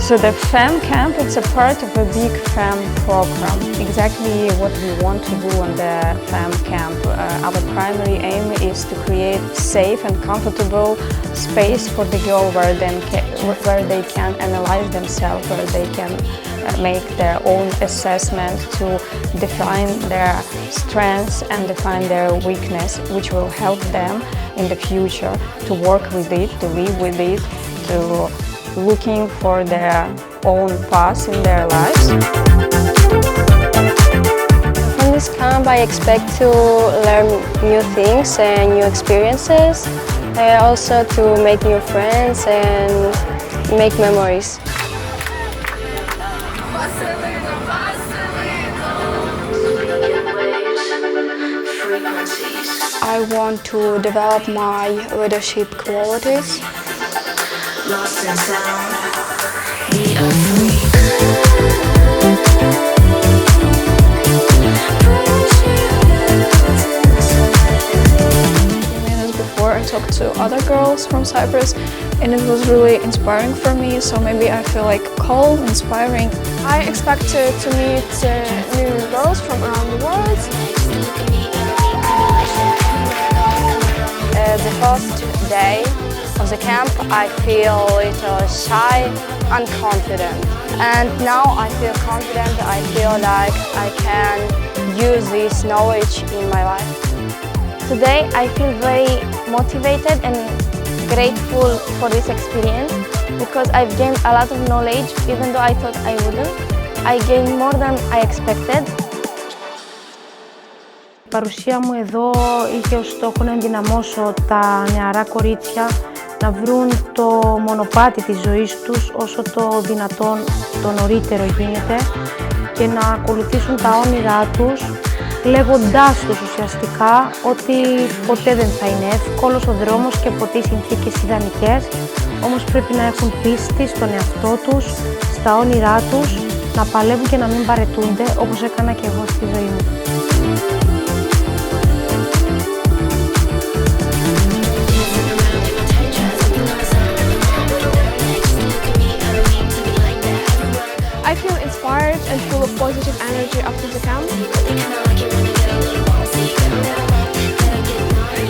So the FEM camp, it's a part of a big FEM program. Exactly what we want to do on the FEM camp. Our primary aim is to create safe and comfortable space for the girl where they can analyze themselves, where they can make their own assessment to define their strengths and define their weakness, which will help them in the future to work with it, to live with it, to looking for their own path in their lives. From this camp I expect to learn new things and new experiences, also to make new friends and make memories. I want to develop my leadership qualities. Lost in sound, we are free. Minutes before I talked to other girls from Cyprus, and it was really inspiring for me, so maybe I feel like called, inspiring. I expected to meet new girls from around the world. The first day of the camp I feel a little shy, unconfident. And now I feel confident, I feel like I can use this knowledge in my life. Today I feel very motivated and grateful for this experience because I've gained a lot of knowledge even though I thought I wouldn't. I gained more than I expected. Η παρουσία μου εδώ είχε ως στόχο να ενδυναμώσω τα νεαρά κορίτσια να βρουν το μονοπάτι της ζωής τους όσο το δυνατόν το νωρίτερο γίνεται και να ακολουθήσουν τα όνειρά τους, λέγοντάς τους ουσιαστικά ότι ποτέ δεν θα είναι εύκολος ο δρόμος και ποτέ οι συνθήκες ιδανικές, όμως πρέπει να έχουν πίστη στον εαυτό τους, στα όνειρά τους, να παλεύουν και να μην παραιτούνται όπως έκανα και εγώ στη ζωή μου. I feel inspired and full of positive energy after the camp.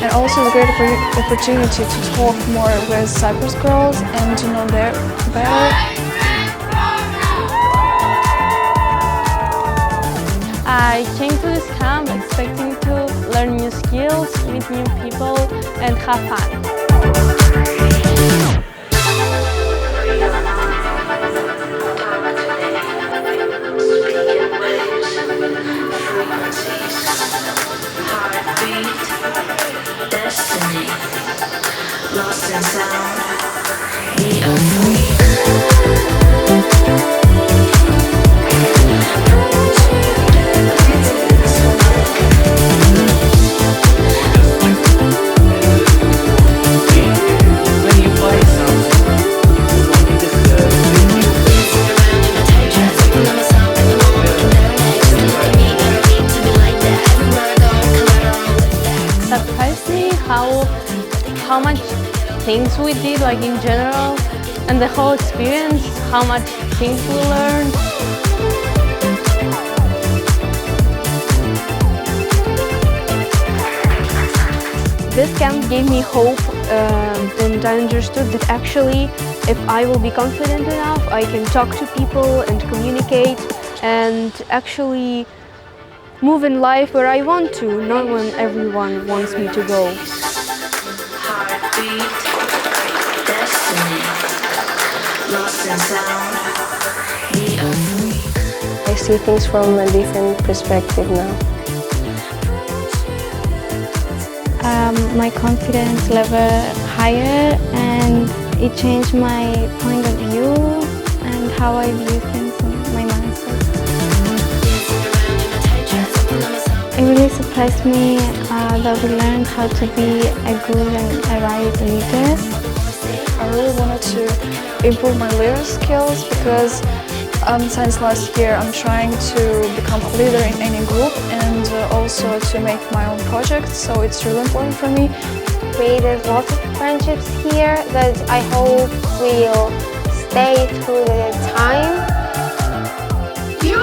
And also a great opportunity to talk more with Cyprus girls and to know them better. I came to this camp expecting to learn new skills, meet new people and have fun. Destiny, lost in sound, we are free. Surprised me how much things we did, like in general, and the whole experience, how much things we learned. This camp gave me hope and I understood that actually if I will be confident enough, I can talk to people and communicate and actually move in life where I want to, not when everyone wants me to go. Heartbeat, destiny, lost in sound, we are free. I see things from a different perspective now. My confidence level higher and it changed my point of view and how I view things in my mindset. It really surprised me that we learned how to be a good and a right leader. I really wanted to improve my leader skills because since last year I'm trying to become a leader in any group and also to make my own project, so it's really important for me. Created lots of friendships here that I hope will stay through the time. You